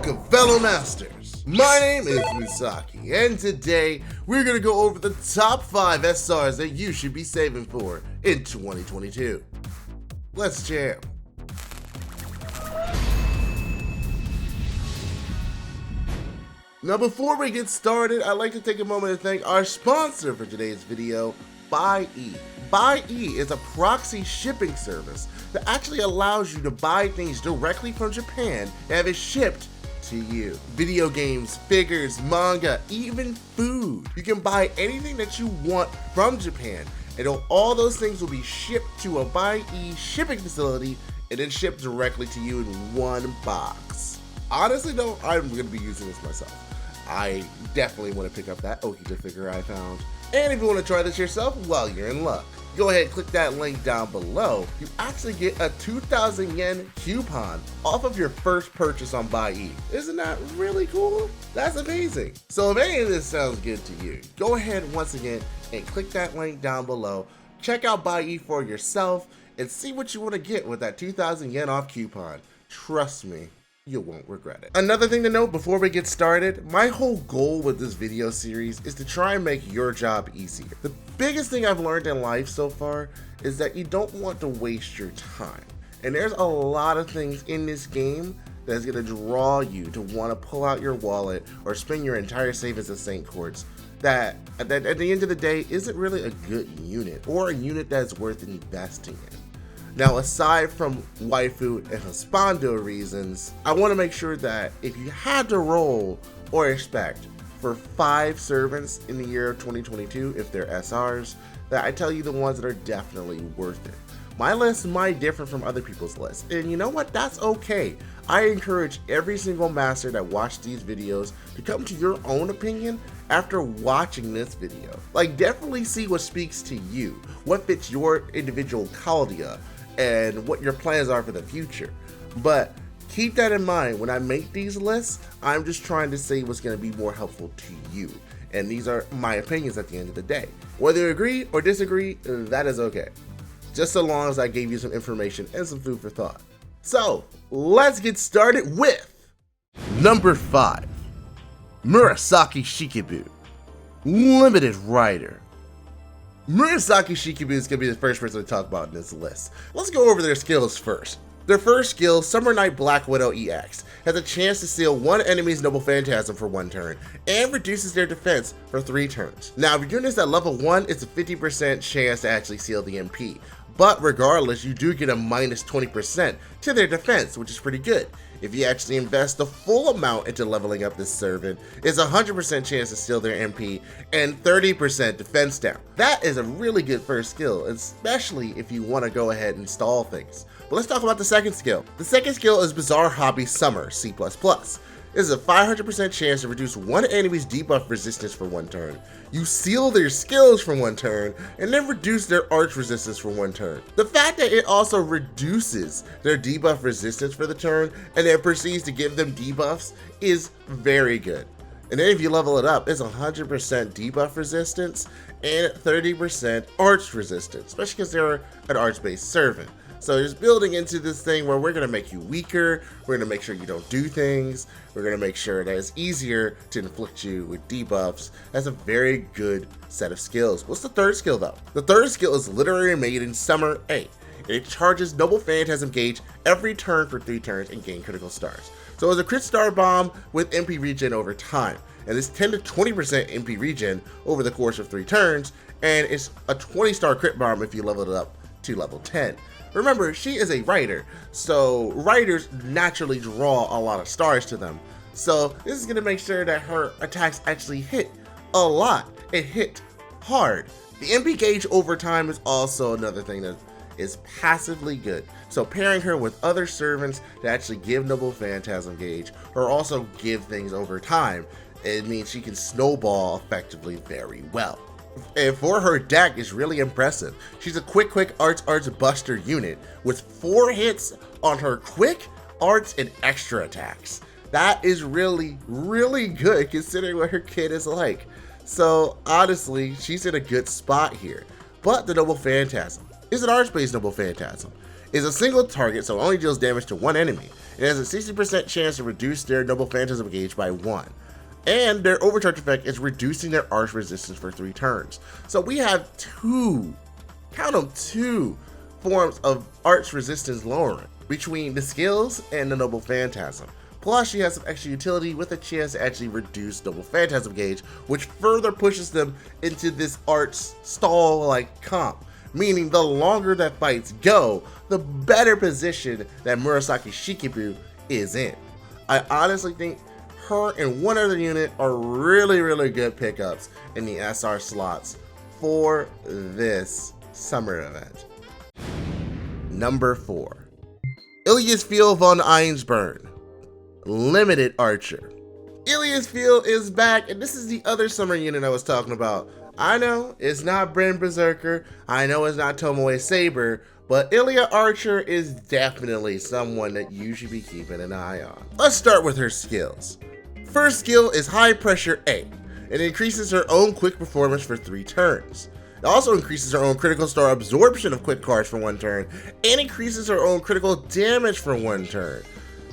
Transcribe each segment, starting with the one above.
Welcome, fellow masters. My name is Murasaki, and today we're gonna go over the top 5 SRs that you should be saving for in 2022. Let's jam. Now before we get started, I'd like to take a moment to thank our sponsor for today's video, BuyE. BuyE is a proxy shipping service that actually allows you to buy things directly from Japan and have it shipped to you. Video games, figures, manga, even food. You can buy anything that you want from Japan, and all those things will be shipped to a BuyE shipping facility and then shipped directly to you in one box. Honestly though, I'm going to be using this myself. I definitely want to pick up that Okita figure I found. And if you want to try this yourself, well, you're in luck. Go ahead and click that link down below. You actually get a 2,000 yen coupon off of your first purchase on BuyE. Isn't that really cool? That's amazing. So if any of this sounds good to you, go ahead once again and click that link down below. Check out BuyE for yourself and see what you want to get with that 2,000 yen off coupon. Trust me, you won't regret it. Another thing to note before we get started, my whole goal with this video series is to try and make your job easier. The biggest thing I've learned in life so far is that you don't want to waste your time. And there's a lot of things in this game that's gonna draw you to want to pull out your wallet or spend your entire savings at St. Courts that at the end of the day isn't really a good unit or a unit that's worth investing in. Now, aside from waifu and husbando reasons, I want to make sure that if you had to roll or expect for 5 servants in the year of 2022, if they're SRs, that I tell you the ones that are definitely worth it. My list might differ from other people's lists, and you know what? That's okay. I encourage every single master that watched these videos to come to your own opinion after watching this video. Like, definitely see what speaks to you, what fits your individual Chaldea, and what your plans are for the future. But keep that in mind when I make these lists. I'm just trying to say what's going to be more helpful to you, and these are my opinions at the end of the day. Whether you agree or disagree, that is okay, just so long as I gave you some information and some food for thought. So let's get started with number 5, Murasaki Shikibu, Limited Rider. Murasaki Shikibu is going to be the first person to talk about in this list. Let's go over their skills first. Their first skill, Summer Night Black Widow EX, has a chance to seal one enemy's Noble Phantasm for 1 turn, and reduces their defense for 3 turns. Now, if you're doing this at level 1, it's a 50% chance to actually seal the MP. But regardless, you do get a minus 20% to their defense, which is pretty good. If you actually invest the full amount into leveling up this servant, it's a 100% chance to steal their MP and 30% defense down. That is a really good first skill, especially if you want to go ahead and stall things. But let's talk about the second skill. The second skill is Bizarre Hobby Summer C++. This is a 500% chance to reduce one enemy's debuff resistance for 1 turn. You seal their skills for 1 turn, and then reduce their arch resistance for 1 turn. The fact that it also reduces their debuff resistance for the turn, and then proceeds to give them debuffs is very good. And then if you level it up, it's 100% debuff resistance and 30% arch resistance, especially because they're an arch-based servant. So just building into this thing where we're going to make you weaker, we're going to make sure you don't do things, we're going to make sure that it's easier to inflict you with debuffs. That's a very good set of skills. What's the third skill though? The third skill is Literary Maiden Summer A. It charges Noble Phantasm gauge every turn for 3 turns and gain critical stars. So it's a crit star bomb with MP regen over time. And it's 10 to 20% MP regen over the course of 3 turns, and it's a 20-star crit bomb if you level it up to level 10. Remember, she is a writer, so writers naturally draw a lot of stars to them. So this is going to make sure that her attacks actually hit a lot. It hit hard. The MP gauge over time is also another thing that is passively good. So pairing her with other servants to actually give Noble Phantasm gauge or also give things over time, it means she can snowball effectively very well. And for her deck, is really impressive. She's a quick arts buster unit with 4 hits on her quick, arts, and extra attacks. That is really good considering what her kit is like. So honestly, she's in a good spot here. But the Noble Phantasm is an arch-based Noble Phantasm. is a single target, so it only deals damage to one enemy. It has a 60% chance to reduce their Noble Phantasm gauge by 1. And their overcharge effect is reducing their arch resistance for 3 turns. So we have 2, count them, 2 forms of arch resistance lowering between the skills and the Noble Phantasm. Plus, she has some extra utility with a chance to actually reduce Noble Phantasm gauge, which further pushes them into this arch stall-like comp. Meaning the longer that fights go, the better position that Murasaki Shikibu is in. I honestly think her and one other unit are really good pickups in the SR slots for this summer event. Number 4. Ilaya von Einsburn, Limited Archer. Ilaya is back, and this is the other summer unit I was talking about. I know it's not Bren Berserker, I know it's not Tomoe Saber, but Ilaya Archer is definitely someone that you should be keeping an eye on. Let's start with her skills. First skill is High Pressure A. It increases her own quick performance for 3 turns. It also increases her own critical star absorption of quick cards for 1 turn, and increases her own critical damage for 1 turn.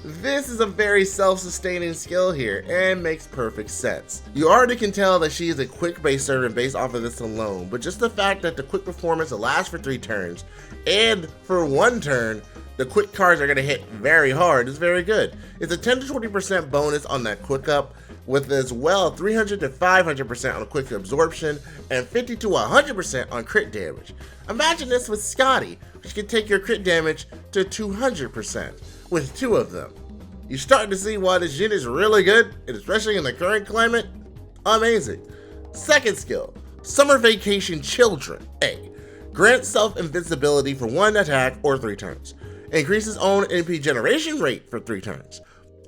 This is a very self-sustaining skill here, and makes perfect sense. You already can tell that she is a quick base servant based off of this alone, but just the fact that the quick performance will last for 3 turns, and for 1 turn, the quick cards are going to hit very hard is very good. It's a 10 to 20% bonus on that quick up, with as well 300 to 500% on quick absorption, and 50 to 100% on crit damage. Imagine this with Scotty, which can take your crit damage to 200%. With 2 of them. You're starting to see why this unit is really good, and especially in the current climate, amazing. Second skill, Summer Vacation Children A. Grants self-invincibility for 1 attack or 3 turns. Increases own MP generation rate for 3 turns.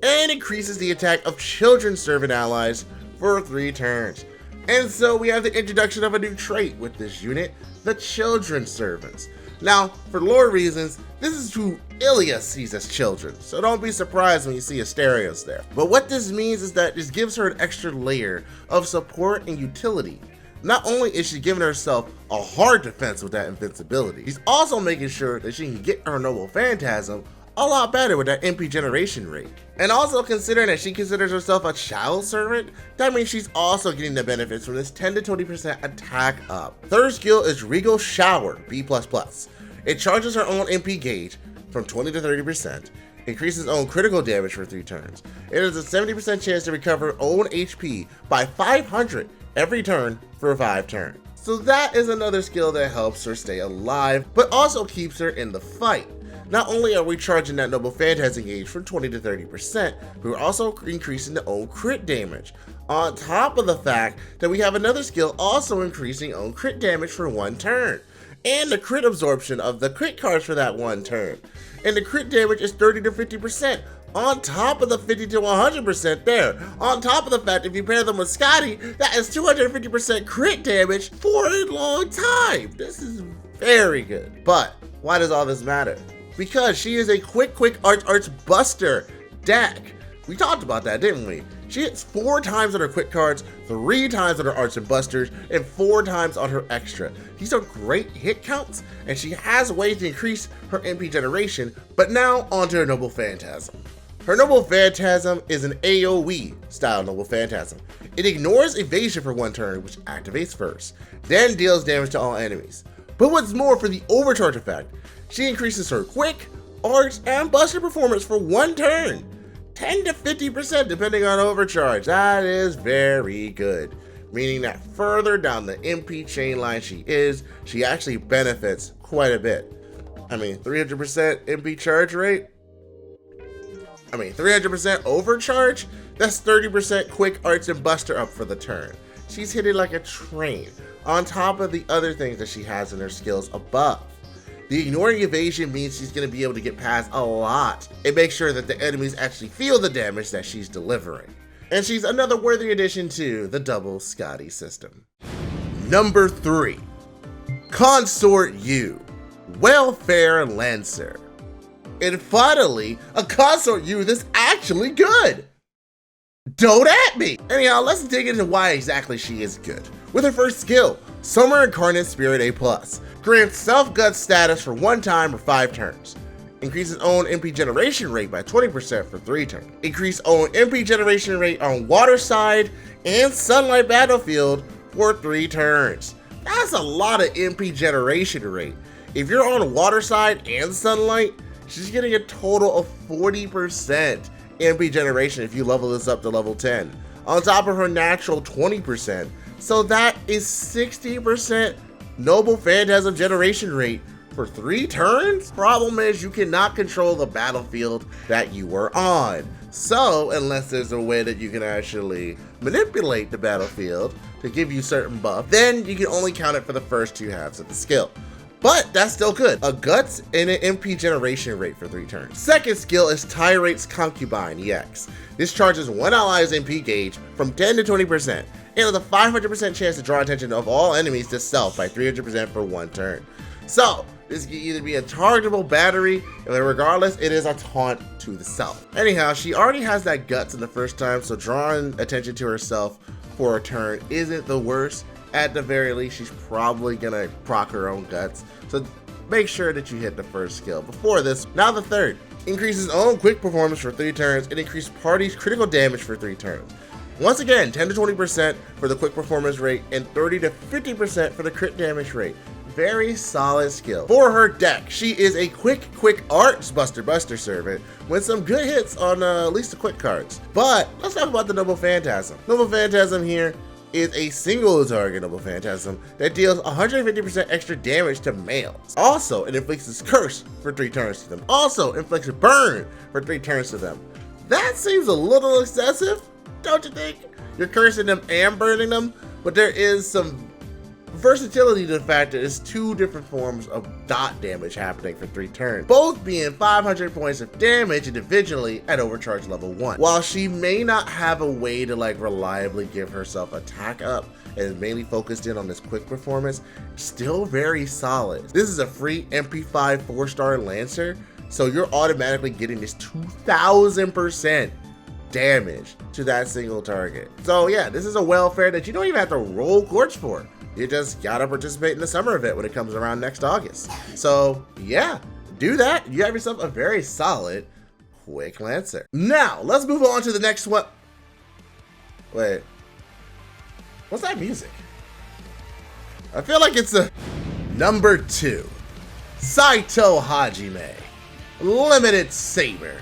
And increases the attack of children servant allies for 3 turns. And so we have the introduction of a new trait with this unit, the Children Servants. Now, for lore reasons, this is who Ilaya sees as children, so don't be surprised when you see Asterios there. But what this means is that this gives her an extra layer of support and utility. Not only is she giving herself a hard defense with that invincibility, she's also making sure that she can get her Noble Phantasm a lot better with that MP generation rate. And also considering that she considers herself a child servant, that means she's also getting the benefits from this 10 to 20% attack up. Third skill is Regal Shower B++. It charges her own MP gauge from 20 to 30%, increases own critical damage for 3 turns. It has a 70% chance to recover own HP by 500 every turn for 5 turns. So that is another skill that helps her stay alive, but also keeps her in the fight. Not only are we charging that Noble Phantasm gauge from 20 to 30%, but we're also increasing the own crit damage. On top of the fact that we have another skill also increasing own crit damage for 1 turn. And the crit absorption of the crit cards for that 1 turn. And the crit damage is 30 to 50%. On top of the 50 to 100% there. On top of the fact, if you pair them with Scotty, that is 250% crit damage for a long time. This is very good. But why does all this matter? Because she is a quick arch buster deck. We talked about that, didn't we? She hits 4 times on her quick cards, 3 times on her arts and busters, and 4 times on her extra. These are great hit counts, and she has ways to increase her MP generation, but now onto her Noble Phantasm. Her Noble Phantasm is an AoE style Noble Phantasm. It ignores evasion for 1 turn, which activates first, then deals damage to all enemies. But what's more, for the overcharge effect, she increases her quick, arch, and buster performance for 1 turn. 10 to 50% depending on overcharge. That is very good. Meaning that further down the MP chain line she actually benefits quite a bit. I mean, 300% MP charge rate? 300% overcharge? That's 30% quick arch and buster up for the turn. She's hitting like a train, on top of the other things that she has in her skills above. The ignoring evasion means she's going to be able to get past a lot and make sure that the enemies actually feel the damage that she's delivering. And she's another worthy addition to the double Scotty system. Number 3. Consort U, Welfare Lancer. And finally, a Consort U that's actually good. Don't at me! Anyhow, let's dig into why exactly she is good. With her first skill, Summer Incarnate Spirit A+. Grants self-gut status for 1 time or 5 turns. Increases own MP generation rate by 20% for 3 turns. Increase own MP generation rate on water side and sunlight battlefield for 3 turns. That's a lot of MP generation rate. If you're on water side and sunlight, she's getting a total of 40% MP generation if you level this up to level 10, on top of her natural 20%. So that is 60% Noble Phantasm generation rate for 3 turns? Problem is, you cannot control the battlefield that you were on. So, unless there's a way that you can actually manipulate the battlefield to give you certain buff, then you can only count it for the first 2 halves of the skill. But that's still good. A Guts and an MP generation rate for 3 turns. Second skill is Tyrate's Concubine EX. This charges one ally's MP gauge from 10 to 20%, and with a 500% chance to draw attention of all enemies to self by 300% for 1 turn. So, this can either be a targetable battery, and regardless, it is a taunt to the self. Anyhow, she already has that Guts in the first time, so drawing attention to herself for a turn isn't the worst. At the very least, she's probably gonna proc her own Guts, so make sure that you hit the first skill before this. Now the third. Increases own quick performance for 3 turns and increase party's critical damage for 3 turns. Once again, 10 to 20% for the quick performance rate and 30 to 50% for the crit damage rate. Very solid skill. For her deck, she is a quick arts buster servant with some good hits on at least the quick cards. But let's talk about the Noble Phantasm. Noble Phantasm here is a single target Noble Phantasm that deals 150% extra damage to males. Also, it inflicts its curse for 3 turns to them. Also, inflicts a burn for 3 turns to them. That seems a little excessive, don't you think? You're cursing them and burning them, but there is some versatility to the fact that it's 2 different forms of dot damage happening for 3 turns, both being 500 points of damage individually at overcharge level 1. While she may not have a way to reliably give herself attack up and is mainly focused in on this quick performance, still very solid. This is a free MP5 4-star Lancer, so you're automatically getting this 2000% damage to that single target. So yeah, this is a welfare that you don't even have to roll quartz for. You just gotta participate in the summer event when it comes around next August. So yeah, do that. You have yourself a very solid quick Lancer. Now, let's move on to the next one. Wait, what's that music? I feel like it's a number 2. Saito Hajime. Limited Saber.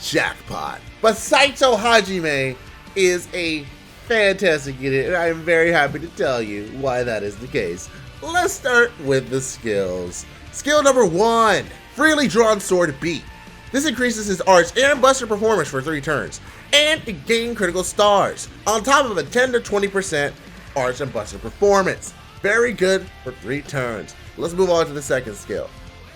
Jackpot. But Saito Hajime is a fantastic unit, and I am very happy to tell you why that is the case. Let's start with the skills. Skill number 1, Freely Drawn Sword B. This increases his arts and buster performance for 3 turns, and it gains critical stars, on top of a 10 to 20% arts and buster performance. Very good for 3 turns. Let's move on to the second skill.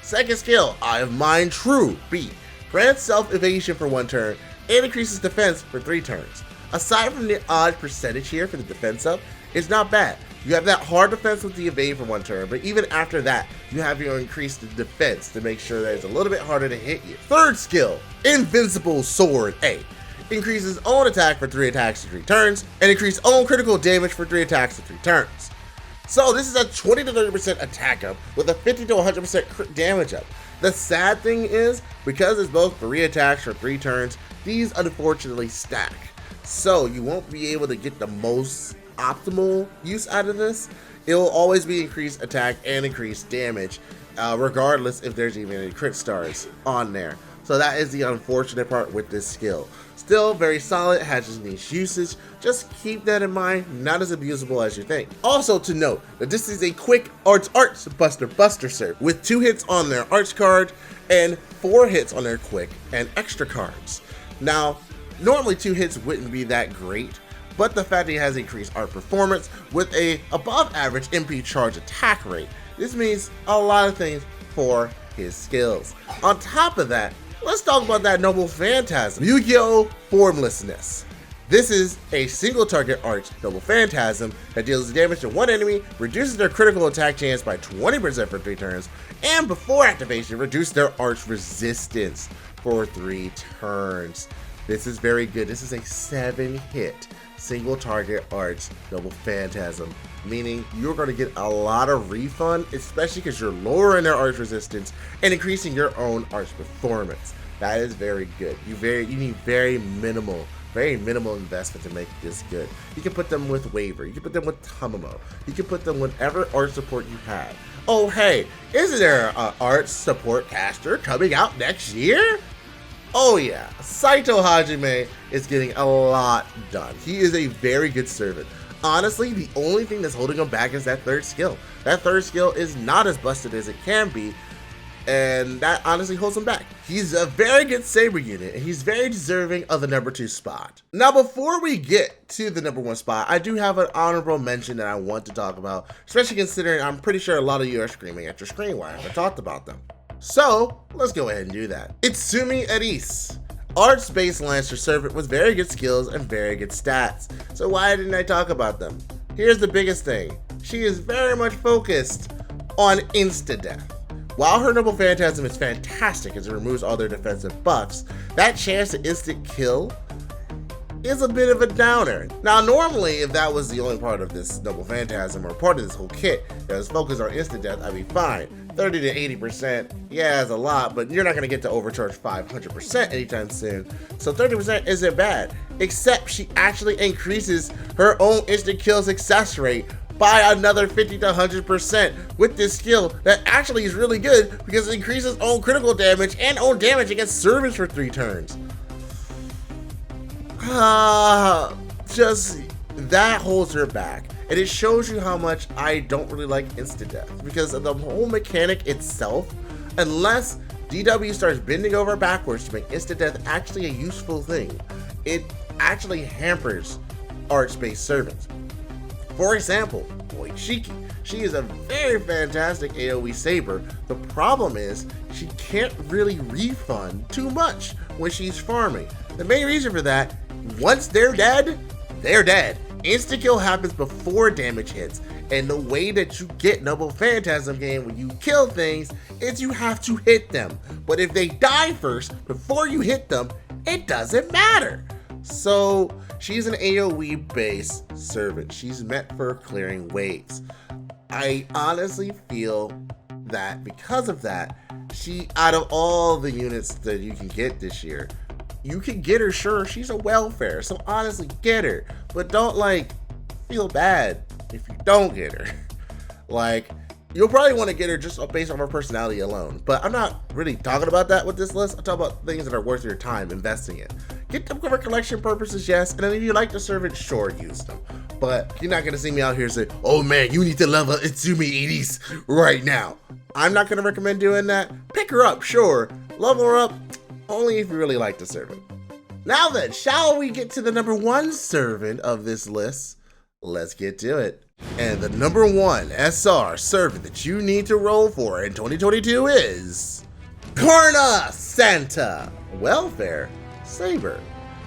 Second skill, Eye of Mind True B. Grants self-evasion for 1 turn, and increases defense for 3 turns. Aside from the odd percentage here for the defense up, it's not bad. You have that hard defense with the evade for 1 turn, but even after that, you have your increased defense to make sure that it's a little bit harder to hit you. Third skill, Invincible Sword A. Increases own attack for 3 attacks to 3 turns, and increase own critical damage for 3 attacks to 3 turns. So this is a 20 to 30% attack up with a 50 to 100% crit damage up. The sad thing is, because it's both 3 attacks for 3 turns, these unfortunately stack. So you won't be able to get the most optimal use out of this. It will always be increased attack and increased damage, regardless if there's even any crit stars on there. So that is the unfortunate part with this skill. Still very solid, has its niche usage. Just keep that in mind, not as abusable as you think. Also to note that this is a quick arts buster serve with 2 hits on their arts card and 4 hits on their quick and extra cards. Now, normally 2 hits wouldn't be that great, but the fact that he has increased art performance with a above average MP charge attack rate, this means a lot of things for his skills. On top of that, let's talk about that Noble Phantasm, Yu-Gi-Oh! Formlessness. This is a single target arch Noble Phantasm that deals damage to 1 enemy, reduces their critical attack chance by 20% for 3 turns, and before activation, reduces their arch resistance for 3 turns. This is very good. This is a 7-hit single target arch double phantasm, meaning you're going to get a lot of refund, especially because you're lowering their arch resistance and increasing your own arch performance. That is very good. You need very minimal investment to make this good. You can put them with Waver, you can put them with Tamamo, you can put them whatever arch support you have. Oh hey, isn't there an arch support caster coming out next year? Oh yeah, Saito Hajime is getting a lot done. He is a very good servant. Honestly, the only thing that's holding him back is that third skill. That third skill is not as busted as it can be, and that honestly holds him back. He's a very good Saber unit, and he's very deserving of the number 2 spot. Now, before we get to the number 1 spot, I do have an honorable mention that I want to talk about, especially considering I'm pretty sure a lot of you are screaming at your screen why I haven't talked about them. So, let's go ahead and do that. Itsumi Aris. Arch Space Lancer Servant with very good skills and very good stats. So why didn't I talk about them? Here's the biggest thing. She is very much focused on insta-death. While her Noble Phantasm is fantastic as it removes all their defensive buffs, that chance to instant kill is a bit of a downer. Now normally, if that was the only part of this Noble Phantasm or part of this whole kit that was focused on instant death, I'd be fine. 30 to 80%, yeah, it's a lot, but you're not gonna get to overcharge 500% anytime soon. So 30% isn't bad, except she actually increases her own instant kill success rate by another 50 to 100% with this skill that actually is really good because it increases own critical damage and own damage against servants for 3 turns. Just that holds her back, and it shows you how much I don't really like instant death because of the whole mechanic itself. Unless DW starts bending over backwards to make instant death actually a useful thing, it actually hampers arch-based servants. For example, Shiki. She is a very fantastic AoE Saber. The problem is she can't really refund too much when she's farming. The main reason for that, once they're dead, they're dead. Insta kill happens before damage hits, and the way that you get Noble Phantasm game when you kill things is you have to hit them. But if they die first before you hit them, it doesn't matter. So she's an AoE based servant. She's meant for clearing waves. I honestly feel that because of that, she, out of all the units that you can get this year, you can get her, sure, she's a welfare, so honestly get her, but don't like feel bad if you don't get her. Like, you'll probably want to get her just based on her personality alone, but I'm not really talking about that with this list. I'm talking about things that are worth your time investing in. Get them for collection purposes, yes, and then if you like the servant, sure, use them. But you're not gonna see me out here say, oh man, you need to level Itsumi Aris right now. I'm not gonna recommend doing that. Pick her up, sure. Level her up, only if you really like the servant. Now then, shall we get to the number 1 servant of this list? Let's get to it. And the number 1 SR servant that you need to roll for in 2022 is Karna Santa Welfare Saber.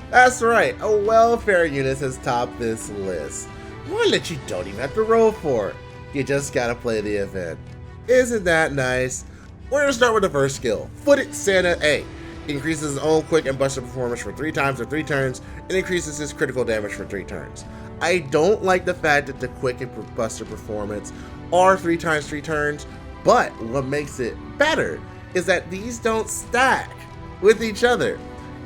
That's right, a welfare unit has topped this list. One that you don't even have to roll for. You just gotta play the event. Isn't that nice? We're gonna start with the first skill, Footed Santa A. Increases his own quick and buster performance for 3 times or 3 turns, and increases his critical damage for 3 turns. I don't like the fact that the quick and buster performance are 3 times 3 turns, but what makes it better is that these don't stack with each other.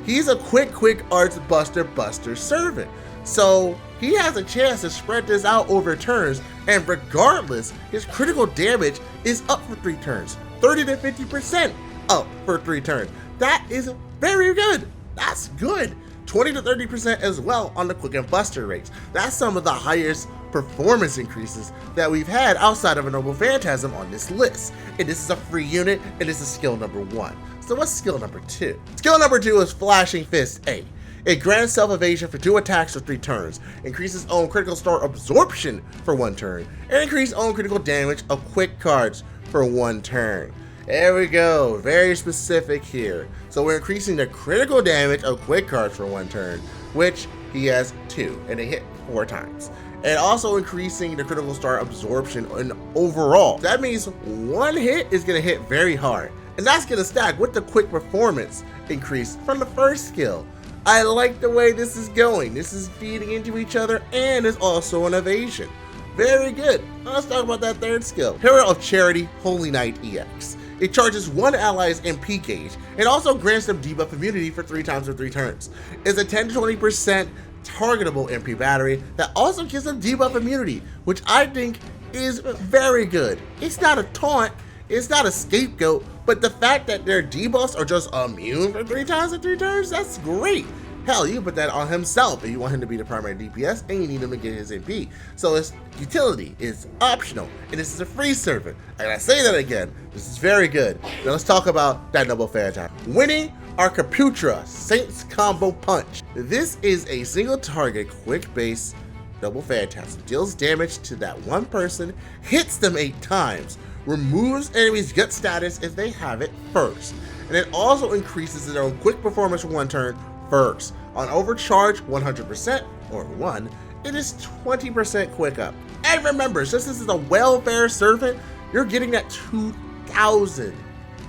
He's a quick arch buster servant, so he has a chance to spread this out over turns, and regardless, his critical damage is up for 3 turns, 30 to 50% up for 3 turns. That is very good. That's good. 20 to 30% as well on the quick and buster rates. That's some of the highest performance increases that we've had outside of a Noble Phantasm on this list. And this is a free unit, and this is skill number 1. So what's skill number 2? Skill number 2 is Flashing Fist A. It grants self-evasion for 2 attacks for 3 turns, increases own critical star absorption for 1 turn, and increase own critical damage of quick cards for 1 turn. There we go, very specific here. So we're increasing the critical damage of quick cards for 1 turn, which he has 2, and they hit 4 times. And also increasing the critical star absorption and overall. That means 1 hit is gonna hit very hard, and that's gonna stack with the quick performance increase from the first skill. I like the way this is going. This is feeding into each other and is also an evasion. Very good. Let's talk about that third skill. Hero of Charity, Holy Knight EX. It charges one ally's MP gauge and also grants them debuff immunity for 3 times for 3 turns. It's a 10-20% targetable MP battery that also gives them debuff immunity, which I think is very good. It's not a taunt, it's not a scapegoat, but the fact that their debuffs are just immune for 3 times in 3 turns, that's great. Hell, you can put that on himself if you want him to be the primary DPS and you need him to get his MP. So his utility is optional, and this is a free servant. I gotta say that again, this is very good. Now let's talk about that double phantasm. Winning our Caputra Saints Combo Punch. This is a single target quick base double phantasm. Deals damage to that one person, hits them 8 times, removes enemies' gut status if they have it first. And it also increases their own quick performance for 1 turn first. On overcharge 100% or 1, it is 20% quick up. And remember, since this is a welfare servant, you're getting that 2,000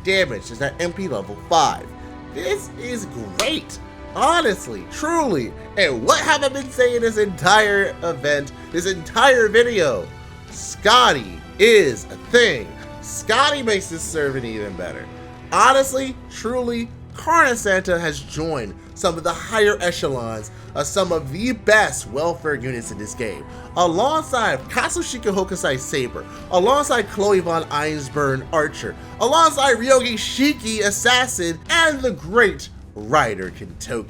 damage as that MP level 5. This is great, honestly, truly. And what have I been saying this entire event, this entire video? Scotty is a thing. Scotty makes this servant even better. Honestly, truly, Karna Santa has joined some of the higher echelons of some of the best welfare units in this game, alongside Katsushika Hokusai Saber, alongside Chloe von Einsburn Archer, alongside Ryogi Shiki Assassin, and the great Rider Kentoki.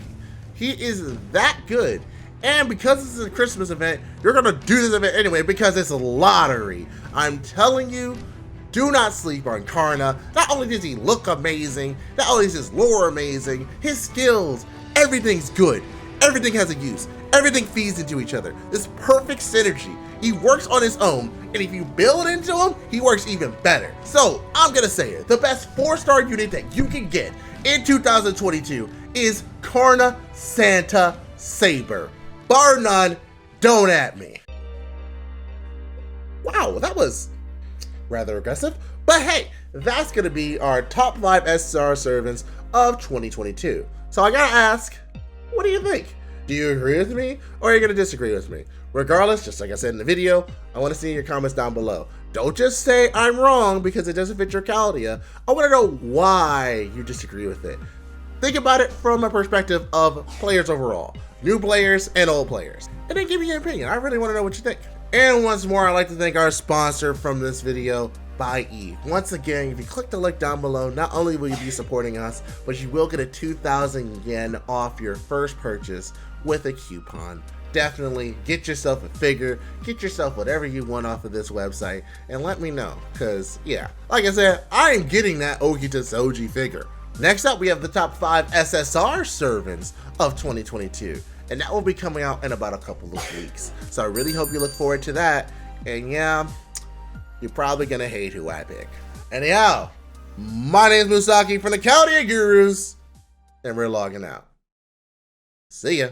He is that good, and because this is a Christmas event, you're gonna do this event anyway because it's a lottery. I'm telling you, do not sleep on Karna. Not only does he look amazing, not only is his lore amazing, his skills, everything's good. Everything has a use. Everything feeds into each other. This perfect synergy. He works on his own, and if you build into him, he works even better. So I'm gonna say it, the best 4-star unit that you can get in 2022 is Karna Santa Saber. Bar none, don't at me. Wow, that was rather aggressive, but hey, that's gonna be our top 5 SR servants of 2022. So I gotta ask, what do you think? Do you agree with me, or are you gonna disagree with me? Regardless, just like I said in the video, I wanna see your comments down below. Don't just say I'm wrong because it doesn't fit your Chaldea. I wanna know why you disagree with it. Think about it from a perspective of players overall, new players and old players, and then give me your opinion. I really wanna know what you think. And once more, I'd like to thank our sponsor from this video, Buy-E. Once again, if you click the link down below, not only will you be supporting us, but you will get a 2,000 yen off your first purchase with a coupon. Definitely get yourself a figure, get yourself whatever you want off of this website, and let me know, because yeah, like I said, I am getting that Okita Soji figure. Next up, we have the top 5 SSR servants of 2022. And that will be coming out in about a couple of weeks. So I really hope you look forward to that. And yeah, you're probably gonna hate who I pick. Anyhow, my name is Murasaki from the Chaldea Gurus, and we're logging out. See ya.